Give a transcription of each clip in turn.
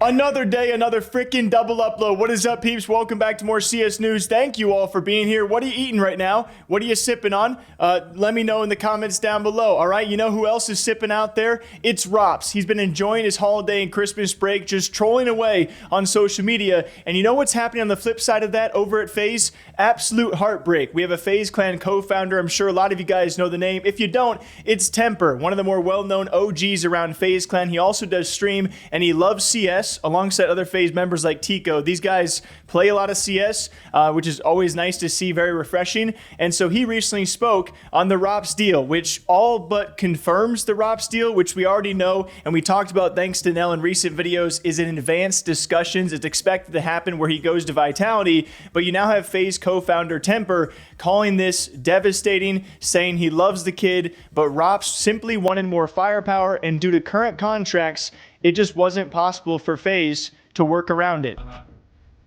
Another day, another freaking double upload. What is up, peeps? Welcome back to more CS News. Thank you all for being here. What are you eating right now? What are you sipping on? Let me know in the comments down below, all right? You know who else is sipping out there? It's Ropz. He's been enjoying his holiday and Christmas break, just trolling away on social media. And you know what's happening on the flip side of that over at FaZe? Absolute heartbreak. We have a FaZe Clan co-founder. I'm sure a lot of you guys know the name. If you don't, it's Temper, one of the more well-known OGs around FaZe Clan. He also does stream, and he loves CS. Alongside other FaZe members like Tico. These guys play a lot of CS, which is always nice to see, very refreshing. And so he recently spoke on the Ropz deal, which all but confirms the Ropz deal, which we already know, and we talked about thanks to Nell in recent videos, is in advanced discussions. It's expected to happen where he goes to Vitality, but you now have FaZe co-founder Temper calling this devastating, saying he loves the kid, but Ropz simply wanted more firepower, and due to current contracts, it just wasn't possible for FaZe to work around it.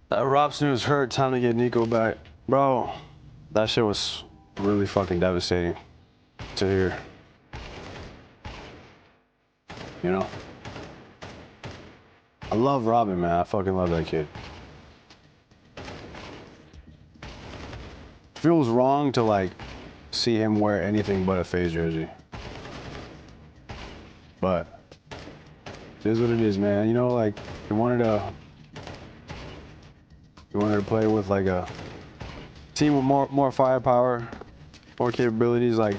That Robson news hurt. Time to get Nico back. Bro, that shit was really fucking devastating to hear. You know? I love Robin, man. I fucking love that kid. Feels wrong to, like, see him wear anything but a FaZe jersey. But it is what it is, man. You know, like, you wanted to play with like a team with more firepower, more capabilities. Like,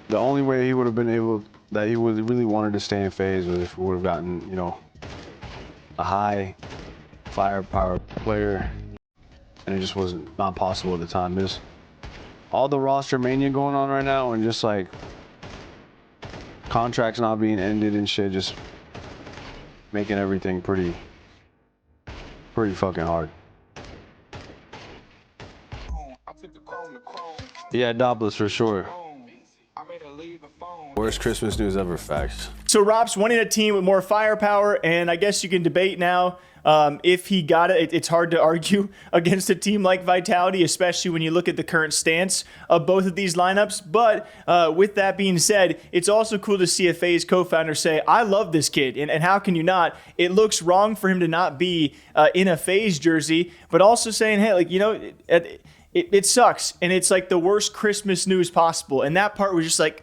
the only way he would have been able, that he would really wanted to stay in FaZe, was if we would have gotten, you know, a high firepower player, and it just wasn't not possible at the time. There's all the roster mania going on right now, and just like contracts not being ended and shit, just making everything pretty fucking hard. Yeah, Dobless for sure. Worst Christmas news ever, facts. So Ropz wanting a team with more firepower, and I guess you can debate now if he got it. It's hard to argue against a team like Vitality, especially when you look at the current stance of both of these lineups. But with that being said, it's also cool to see a FaZe co-founder say, I love this kid, and how can you not? It looks wrong for him to not be in a FaZe jersey, but also saying, hey, like, you know, it sucks, and it's like the worst Christmas news possible. And that part was just like,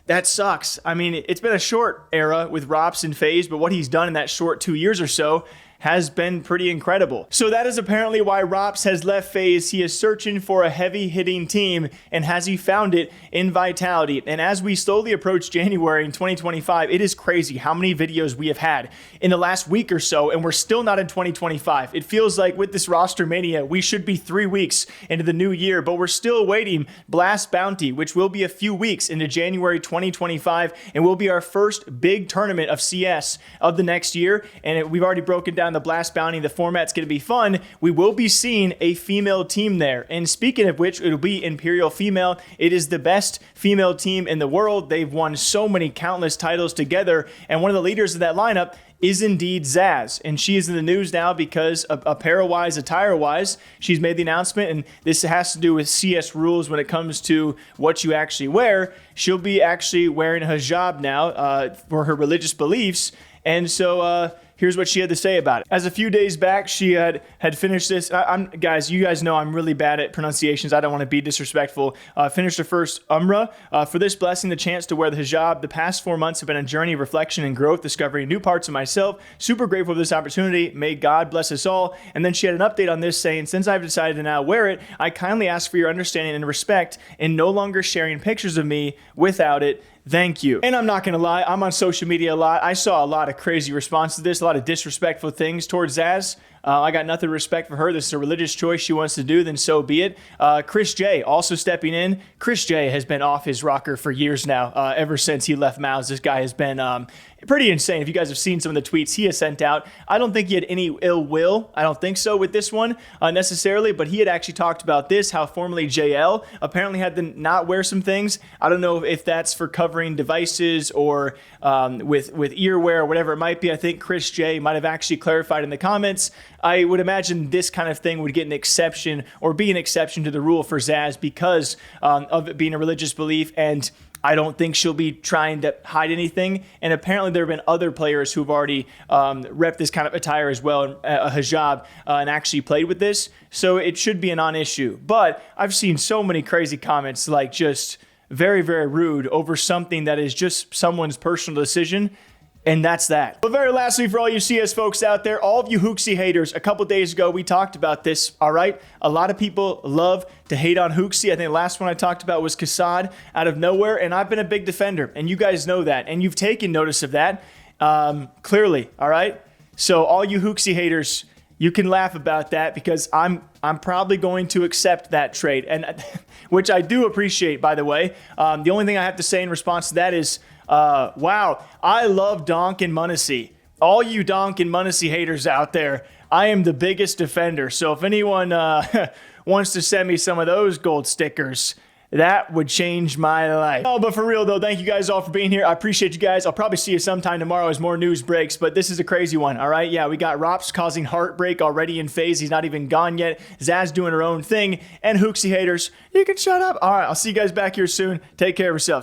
that sucks. I mean, it's been a short era with Ropz and FaZe, but what he's done in that short 2 years or so has been pretty incredible. So that is apparently why Ropz has left FaZe. He is searching for a heavy-hitting team, and has he found it in Vitality. And as we slowly approach January in 2025, it is crazy how many videos we have had in the last week or so, and we're still not in 2025. It feels like with this roster mania, we should be 3 weeks into the new year, but we're still awaiting Blast Bounty, which will be a few weeks into January 2025, and will be our first big tournament of CS of the next year. And we've already broken down the Blast Bounty. The format's going to be fun. We will be seeing a female team there. And speaking of which, it'll be Imperial Female. It is the best female team in the world. They've won so many countless titles together. And one of the leaders of that lineup is indeed ZAAz. And she is in the news now because apparel-wise, attire-wise, she's made the announcement, and this has to do with CS rules when it comes to what you actually wear. She'll be actually wearing a hijab now for her religious beliefs. And so here's what she had to say about it. As a few days back, she had finished this. Guys, you guys know I'm really bad at pronunciations. I don't want to be disrespectful. Finished her first Umrah. For this blessing, the chance to wear the hijab. The past 4 months have been a journey of reflection and growth, discovering new parts of myself. Super grateful for this opportunity. May God bless us all. And then she had an update on this saying, since I've decided to now wear it, I kindly ask for your understanding and respect in no longer sharing pictures of me without it. Thank you. And I'm not going to lie, I'm on social media a lot. I saw a lot of crazy responses to this, a lot of disrespectful things towards ZAAz. I got nothing respect for her. This is a religious choice she wants to do, then so be it. Chris J also stepping in. Chris J has been off his rocker for years now. Ever since he left MOUZ, this guy has been pretty insane. If you guys have seen some of the tweets he has sent out, I don't think he had any ill will. I don't think so with this one necessarily, but he had actually talked about this, how formerly JL apparently had to not wear some things. I don't know if that's for covering devices or with earwear or whatever it might be. I think Chris J might have actually clarified in the comments. I would imagine this kind of thing would get an exception or be an exception to the rule for ZAAz because of it being a religious belief. And I don't think she'll be trying to hide anything. And apparently there have been other players who've already repped this kind of attire as well, a hijab, and actually played with this. So it should be a non-issue. But I've seen so many crazy comments, like just very, very rude over something that is just someone's personal decision. And that's that. But very lastly, for all you CS folks out there, all of you Hooxi haters, a couple days ago, we talked about this, all right? A lot of people love to hate on Hooxi. I think the last one I talked about was Kassad out of nowhere, and I've been a big defender, and you guys know that, and you've taken notice of that, clearly, all right? So all you Hooxi haters, you can laugh about that because I'm probably going to accept that trade, and which I do appreciate, by the way. The only thing I have to say in response to that is, wow, I love Donk and Munnessy. All you Donk and Munnessy haters out there, I am the biggest defender. So if anyone wants to send me some of those gold stickers, that would change my life. Oh, but for real though, thank you guys all for being here. I appreciate you guys. I'll probably see you sometime tomorrow as more news breaks, but this is a crazy one, all right? Yeah, we got Ropz causing heartbreak already in FaZe. He's not even gone yet. ZAAZ doing her own thing. And Hooxi haters, you can shut up. All right, I'll see you guys back here soon. Take care of yourselves.